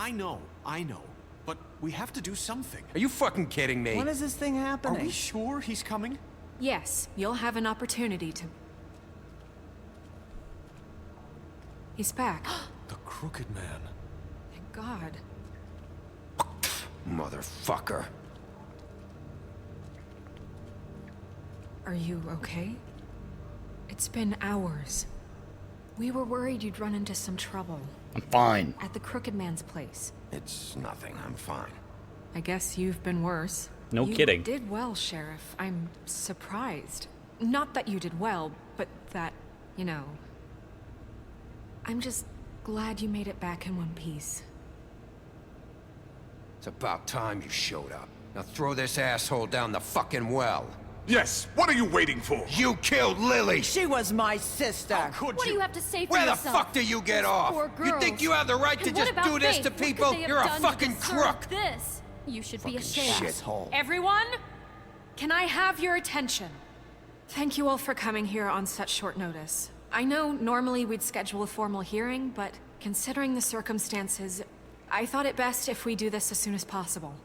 I know. But we have to do something. Are you fucking kidding me? When is this thing Are happening? we sure he's coming? Yes, you'll have an opportunity to... He's back. The Crooked Man. Thank God. Motherfucker. Are you okay? It's been hours. We were worried you'd run into some trouble. I'm fine. At the Crooked Man's place. It's nothing. I'm fine. I guess you've been worse. No kidding. You did well, Sheriff. I'm surprised. Not that you did well, but that, you know... I'm just glad you made it back in one piece. It's about time you showed up. Now throw this asshole down the fucking well. Yes, what are you waiting for? You killed Lily! She was my sister. How could What do you? you have to say for Where the yourself? fuck do you get Those off? poor You think girls. you have the right to And what just about do this Faith? to What could people? they have You're a done to fucking deserve crook! This. You should be ashamed. Shithole. Everyone, can I have your attention? Thank you all for coming here on such short notice. I know normally we'd schedule a formal hearing, but considering the circumstances, I thought it best if we do this as soon as possible.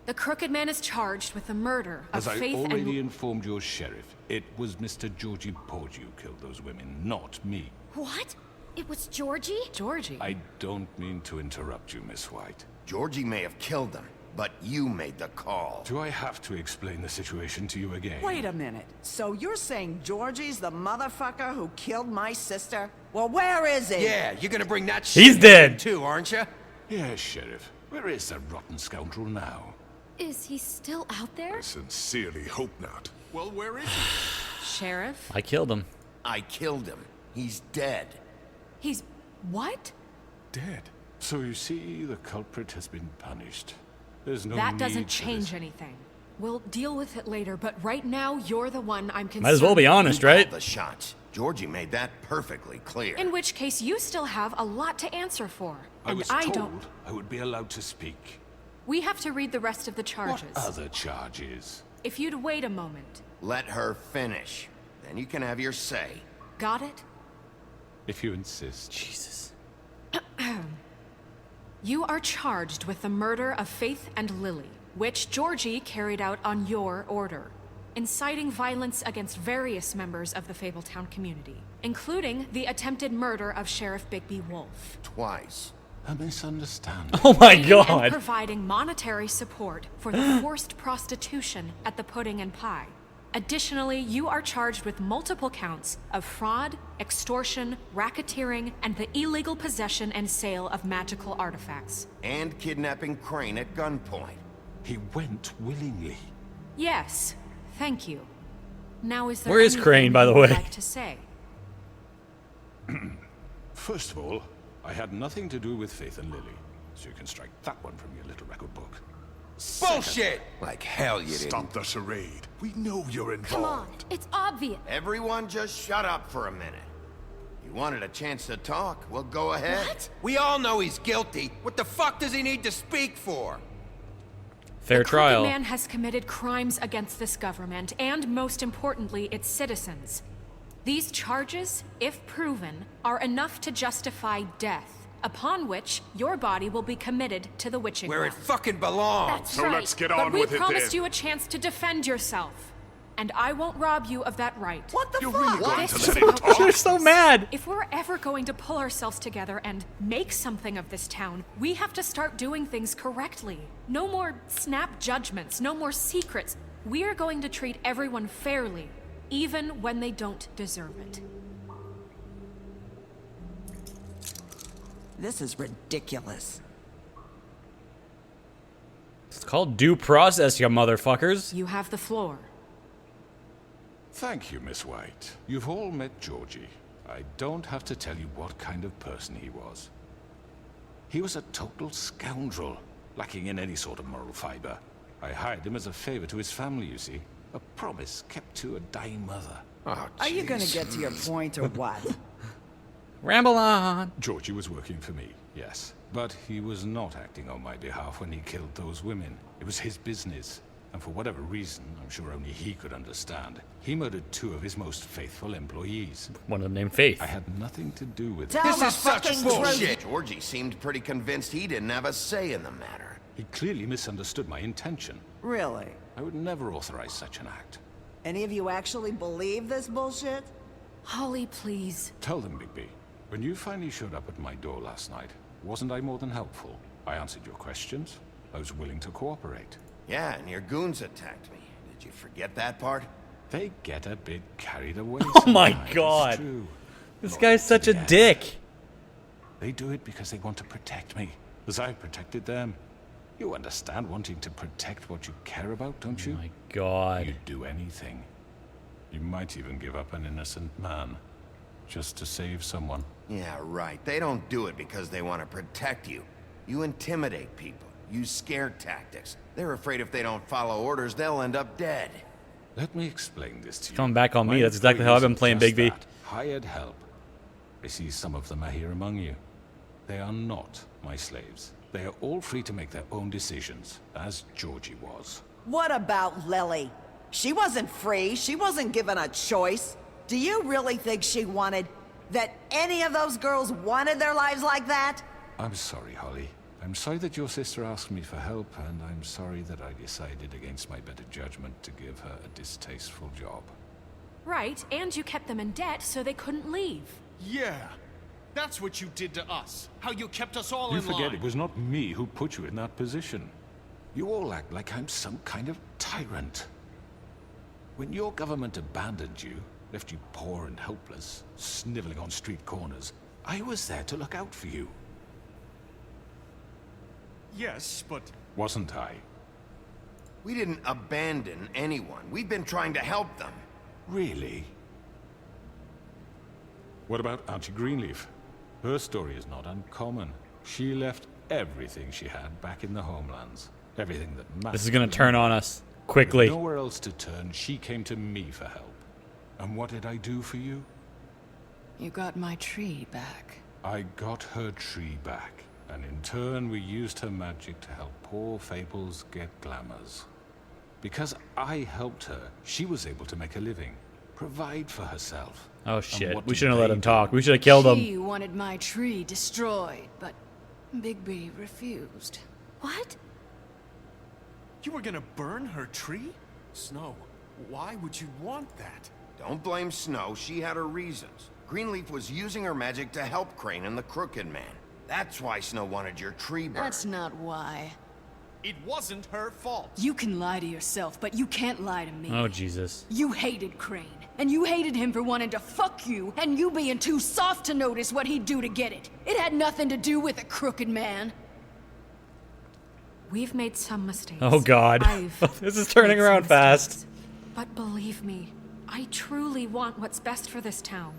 The Crooked Man is charged with the murder of As I Faith already and... informed your sheriff, it was Mr. Georgie Porgy who killed those women, not me. What? It was Georgie? Georgie. I don't mean to interrupt you, Miss White. Georgie may have killed them, but you made the call. Do I have to explain the situation to you again? Wait a minute. So you're saying Georgie's the motherfucker who killed my sister? Well, where is he? Yeah, you're gonna bring that shit He's dead. too, aren't you? Yes, Sheriff. Where is that rotten scoundrel now? Is he still out there? I sincerely hope not. Well, where is he? Sheriff? I killed him. I killed him. He's dead. He's... what? Dead. So you see, the culprit has been punished. There's no That need doesn't for change this. anything. We'll deal with it later, but right now, you're the one I'm concerned Might as well be honest, You right? called the shots. Georgie made that perfectly clear. In which case, you still have a lot to answer for. I was I told don't... I would be allowed to speak. We have to read the rest of the charges. What other charges? If you'd wait a moment. Let her finish. Then you can have your say. Got it? If you insist. Jesus. You are charged with the murder of Faith and Lily, which Georgie carried out on your order, inciting violence against various members of the Fabletown community, including the attempted murder of Sheriff Bigby Wolf. Twice. A misunderstanding. Oh my And god. providing monetary support for the forced prostitution at the Pudding and Pie. Additionally, you are charged with multiple counts of fraud, extortion, racketeering, and the illegal possession and sale of magical artifacts. And kidnapping Crane at gunpoint. He went willingly. Yes, thank you. Now is there Where is anything Crane, by the you would way? like to say? First of all, I had nothing to do with Faith and Lily, so you can strike that one from your little record book. Bullshit! Like hell you didn't. Stop the charade. We know you're Come on, involved. it's obvious. Everyone just shut up for a minute. You wanted a chance to talk, well go ahead. What? We all know he's guilty. What the fuck does he need to speak for? Fair The trial. Crooked Man has committed crimes against this government and, most importantly, its citizens. These charges, if proven, are enough to justify death, upon which your body will be committed to the witching Where it well. fucking belongs. That's So right. let's get But on we with it promised then. you a chance to defend yourself, and I won't rob you of that right. What the You're fuck? really going This to is let him how talk? You're so mad. If we're ever going to pull ourselves together and make something of this town, we have to start doing things correctly. No more snap judgments, no more secrets. We are going to treat everyone fairly, even when they don't deserve it. This is ridiculous. It's called due process, you motherfuckers. You have the floor. Thank you, Miss White. You've all met Georgie. I don't have to tell you what kind of person he was. He was a total scoundrel, lacking in any sort of moral fiber. I hired him as a favor to his family, you see. A promise kept to a dying mother. Oh, Are you gonna jeez. get to your point or what? Ramble on. Georgie was working for me, yes. But he was not acting on my behalf when he killed those women. It was his business. And for whatever reason, I'm sure only he could understand, he murdered 2 of his most faithful employees. One of them named Faith. I had nothing to do with it. Tell This the is such fucking bullshit. truth. Georgie seemed pretty convinced he didn't have a say in the matter. He clearly misunderstood my intention. Really? I would never authorize such an act. Any of you actually believe this bullshit? Holly, please. Tell them, Bigby. When you finally showed up at my door last night, wasn't I more than helpful? I answered your questions. I was willing to cooperate. Yeah, and your goons attacked me. Did you forget that part? They get a bit carried away. Oh my sometimes, God. it's true. This Loyal guy's to such a the end. dick. They do it because they want to protect me, as I've protected them. You understand wanting to protect what you care about, don't you? Oh my God. You'd do anything. You might even give up an innocent man, just to save someone. Yeah, right. They don't do it because they want to protect you. You intimidate people, use scare tactics. They're afraid if they don't follow orders, they'll end up dead. Let me explain this to you. Coming back on me, My that's exactly how I've been employees playing are Bigby. just that, hired help. I see some of them are here among you. They are not my slaves. They are all free to make their own decisions, as Georgie was. What about Lily? She wasn't free. She wasn't given a choice. Do you really think she wanted... that any of those girls wanted their lives like that? I'm sorry, Holly. I'm sorry that your sister asked me for help, and I'm sorry that I decided against my better judgment to give her a distasteful job. Right, and you kept them in debt so they couldn't leave. Yeah. That's what you did to us. How you kept us all You in forget line. it was not me who put you in that position. You all act like I'm some kind of tyrant. When your government abandoned you, left you poor and helpless, sniveling on street corners, I was there to look out for you. Yes, but... Wasn't I? We didn't abandon anyone. We've been trying to help them. Really? What about Auntie Greenleaf? Her story is not uncommon. She left everything she had back in the homelands. Everything that mattered. This is gonna turn on us With quickly. nowhere else to turn, she came to me for help. And what did I do for you? You got my tree back. I got her tree back, and in turn we used her magic to help poor Fables get glamours. Because I helped her, she was able to make a living, provide for herself. Oh And shit. what We did shouldn't have let they him do? talk. We should have killed him. She wanted my tree destroyed, but Bigby refused. What? You were gonna burn her tree? Snow, why would you want that? Don't blame Snow. She had her reasons. Greenleaf was using her magic to help Crane and the Crooked Man. That's why Snow wanted your tree burned. That's not why. It wasn't her fault. You can lie to yourself, but you can't lie to me. Oh Jesus. You hated Crane, and you hated him for wanting to fuck you, and you being too soft to notice what he'd do to get it. It had nothing to do with a crooked man. We've made some mistakes. Oh God. I've This is turning made some around fast. mistakes. But believe me, I truly want what's best for this town.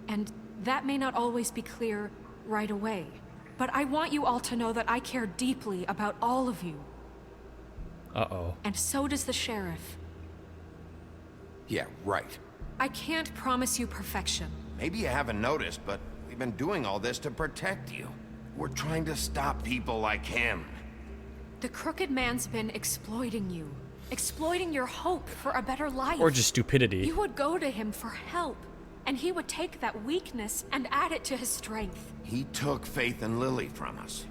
And that may not always be clear right away. But I want you all to know that I care deeply about all of you. Uh-oh. And so does the sheriff. Yeah, right. I can't promise you perfection. Maybe you haven't noticed, but we've been doing all this to protect you. We're trying to stop people like him. The Crooked Man's been exploiting you. Exploiting your hope for a better life. Or just stupidity. You would go to him for help, and he would take that weakness and add it to his strength. He took Faith and Lily from us.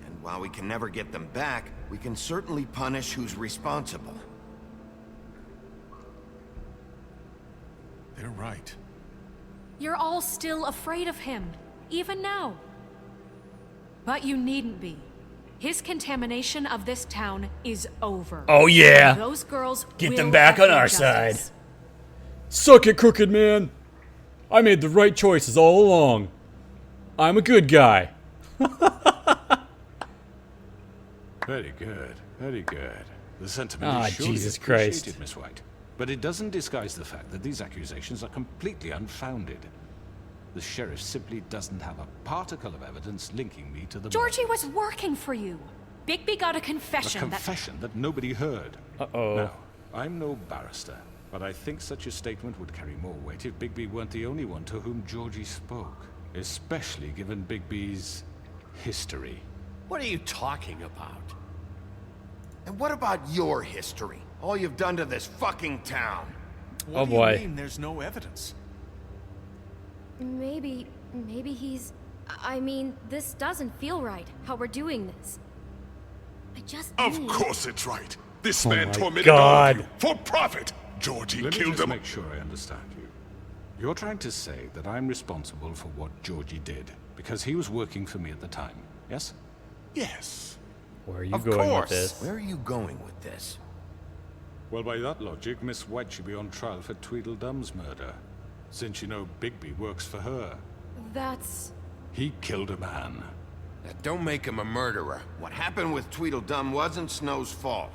And while we can never get them back, we can certainly punish who's responsible. They're right. You're all still afraid of him, even now. But you needn't be. His contamination of this town is over. Oh yeah. Those girls Get will them back have on our justice. side. Suck it, Crooked Man. I made the right choices all along. I'm a good guy. Very good, very good. The sentiment Ah, is surely Jesus appreciated, Christ. Miss White. But it doesn't disguise the fact that these accusations are completely unfounded. The sheriff simply doesn't have a particle of evidence linking me to the Georgie murder. was working for you. Bigby got a A confession confession that nobody heard. Uh-oh. Now, I'm no barrister, but I think such a statement would carry more weight if Bigby weren't the only one to whom Georgie spoke. Especially given Bigby's history. What are you talking about? And what about your history? All you've done to this fucking town? What Oh do boy. you mean there's no evidence? Maybe he's... I mean, this doesn't feel right, how we're doing this. I just Of need... course it's right. This Oh man my tormented God. all of you for profit. Georgie Let me killed just them. make sure I understand you. You're trying to say that I'm responsible for what Georgie did because he was working for me at the time, yes? Yes. Where are you Of going with course. this? Where are you going with this? Well, by that logic, Miss White should be on trial for Tweedledum's murder, since you know Bigby works for her. That's... He killed a man. That don't make him a murderer. What happened with Tweedledum wasn't Snow's fault.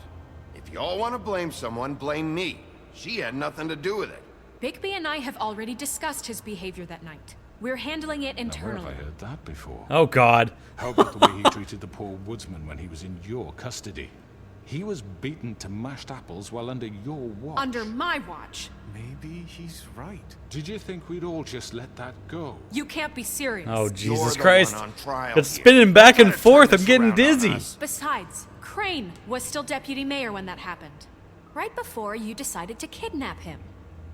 If y'all want to blame someone, blame me. She had nothing to do with it. Bigby and I have already discussed his behavior that night. We're handling it Now, where internally. have I heard that before? Oh God. How about the way he treated the poor woodsman when he was in your custody? He was beaten to mashed apples while under your watch. Under my watch. Maybe he's right. Did you think we'd all just let that go? You can't be serious. Oh You're Jesus the Christ. one on trial It's here. spinning back and Gotta turn forth. I'm this getting around on dizzy. us. Besides, Crane was still deputy mayor when that happened. Right before you decided to kidnap him.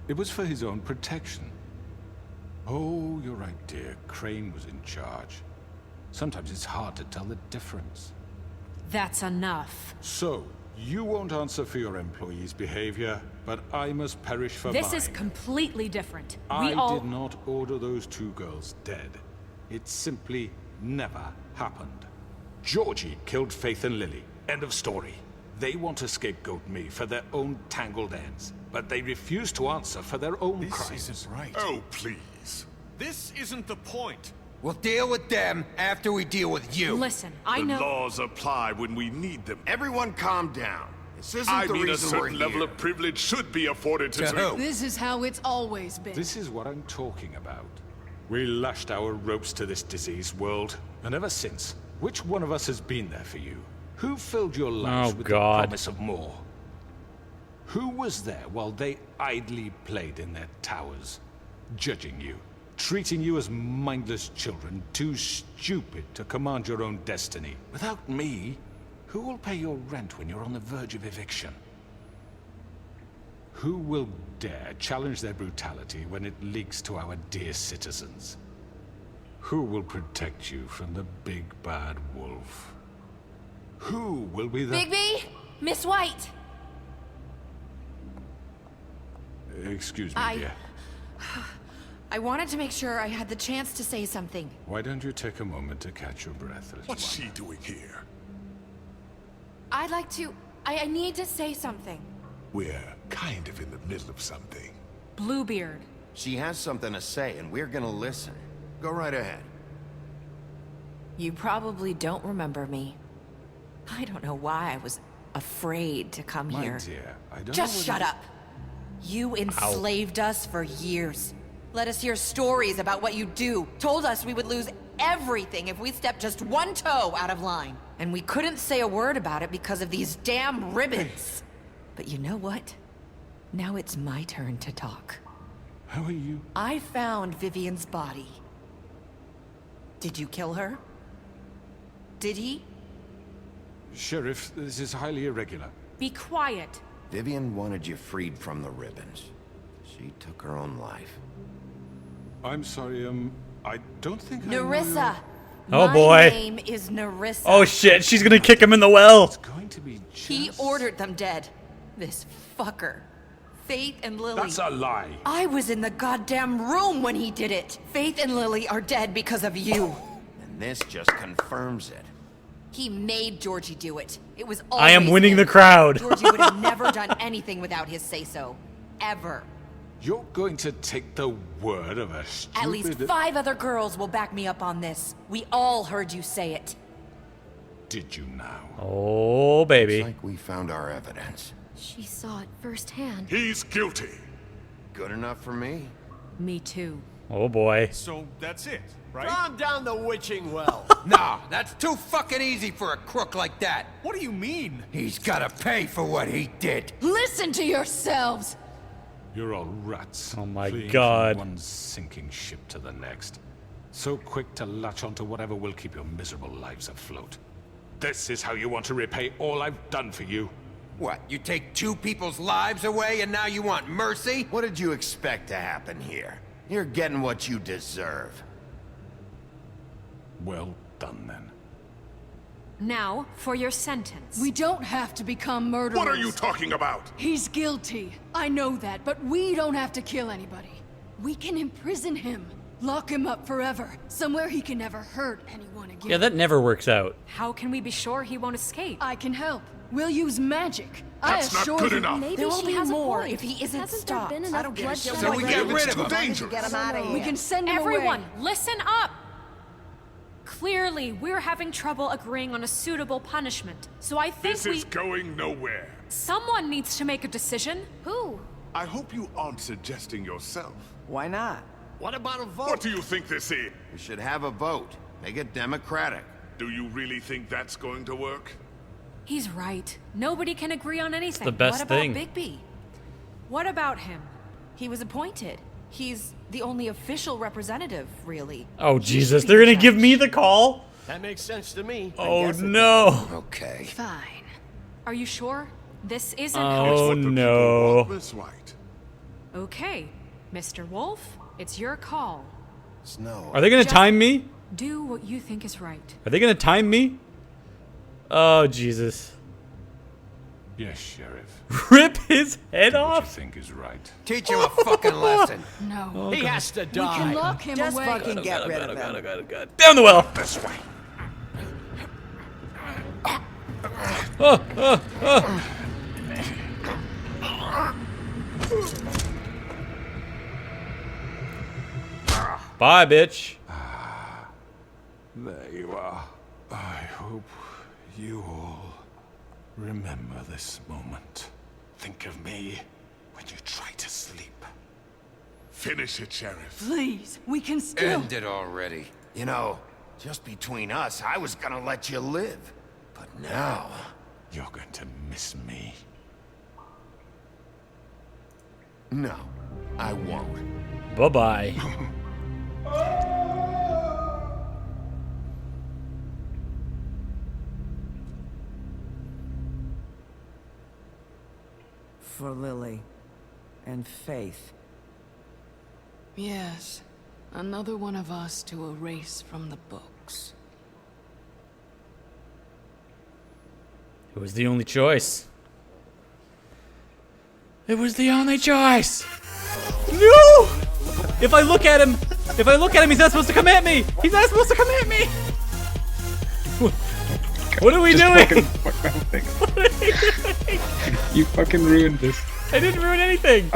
It was for his own protection. Oh, you're right, dear. Crane was in charge. Sometimes it's hard to tell the difference. That's enough. So, you won't answer for your employees' behavior, but I must perish for This mine. is completely different. I We all... did not order those two girls dead. It simply never happened. Georgie killed Faith and Lily. End of story. They want to scapegoat me for their own tangled ends, but they refuse to answer for their own This crimes. isn't right. Oh, please. This isn't the point. We'll deal with them after we deal with you. Listen, I The know... laws apply when we need them. Everyone calm down. This isn't I the mean, a reason we're certain level here. of privilege should be afforded to... To who? This is how it's always been. This is what I'm talking about. We lashed our ropes to this diseased world, and ever since, which one of us has been there for you? Who filled your lives Oh, with God. the promise of more? Who was there while they idly played in their towers, judging you, treating you as mindless children, too stupid to command your own destiny? Without me, who will pay your rent when you're on the verge of eviction? Who will dare challenge their brutality when it leaks to our dear citizens? Who will protect you from the big bad wolf? Who will be the... Bigby? Miss White! Excuse me, dear. I wanted to make sure I had the chance to say something. Why don't you take a moment to catch your breath, little What's one? she doing here? I'd like to... I need to say something. We're kind of in the middle of something. Bluebeard. She has something to say, and we're gonna listen. Go right ahead. You probably don't remember me. I don't know why I was afraid to come My here. dear, I don't Just know shut whether- up. You enslaved us for years. Let us hear stories about what you do. Told us we would lose everything if we stepped just one toe out of line. And we couldn't say a word about it because of these damn ribbons. But you know what? Now it's my turn to talk. How are you? I found Vivian's body. Did you kill her? Did he? Sheriff, this is highly irregular. Be quiet. Vivian wanted you freed from the ribbons. She took her own life. I'm sorry, I don't think I know Narissa! Oh, My boy. name is Narissa. Oh shit, she's gonna kick him in the well. It's going to be just... He ordered them dead. This fucker. Faith and Lily. That's a lie. I was in the goddamn room when he did it. Faith and Lily are dead because of you. And this just confirms it. He made Georgie do it. It was I am always winning him. the crowd. Georgie would have never done anything without his say-so. Ever. You're going to take the word of a stupid... At least 5 other girls will back me up on this. We all heard you say it. Did you now? Oh baby. It's like we found our evidence. She saw it firsthand. He's guilty. Good enough for me? Me too. Oh boy. So that's it, right? Calm down the witching well. Nah, that's too fucking easy for a crook like that. What do you mean? He's gotta pay for what he did. Listen to yourselves! You're all rats. Oh my fleeing God. From one sinking ship to the next. So quick to latch onto whatever will keep your miserable lives afloat. This is how you want to repay all I've done for you? What, you take 2 people's lives away and now you want mercy? What did you expect to happen here? You're getting what you deserve. Well done, then. Now, for your sentence. We don't have to become murderers. What are you talking about? He's guilty. I know that, but we don't have to kill anybody. We can imprison him. Lock him up forever. Somewhere he can never hurt anyone again. Yeah, that never works out. How can we be sure he won't escape? I can help. We'll use magic. That's not good enough. Maybe There will she be has more a point. if he isn't Hasn't stopped. there been I enough don't give a bloodshed shit So what we you get do. rid of him. As long as you get him out of here. We can send him Everyone, away. listen up! Clearly, we're having trouble agreeing on a suitable punishment. So I think This is going nowhere. someone needs to make a decision. Who? I hope you aren't suggesting yourself. Why not? What about a vote? What do you think this is? We should have a vote. Make it democratic. Do you really think that's going to work? He's right. Nobody can agree on anything. the best What about thing. Bigby? What about him? He was appointed. He's the only official representative, really. Oh, He Jesus. should be They're the going to give judge. me the call? That makes sense to me. Oh, no. Okay. Fine. Are you sure? This isn't Oh, What the people no. want, Miss White. Okay. Mr. Wolf, it's your call. Snow. Are they going to Just- time me? Do what you think is right. Are they going to time me? Oh, Jesus. Yes, Sheriff. Rip his head Do what you off? think is right. Teach him a fucking lesson. No. He has to We can die. lock him Just away. fucking get rid of him. Down the well. This way. Bye, bitch. There you are. I hope you all remember this moment. Think of me when you try to sleep. Finish it, Sheriff. Please, we can still. End it already. You know, just between us, I was gonna let you live. But now... You're going to miss me. No, I won't. Bye-bye. For Lily and Faith. Yes. Another one of us to erase from the books. It was the only choice. It was the only choice. No! If I look at him, he's not supposed to come at me. He's not supposed to come at me. What are we doing? You fucking ruined this. I didn't ruin anything.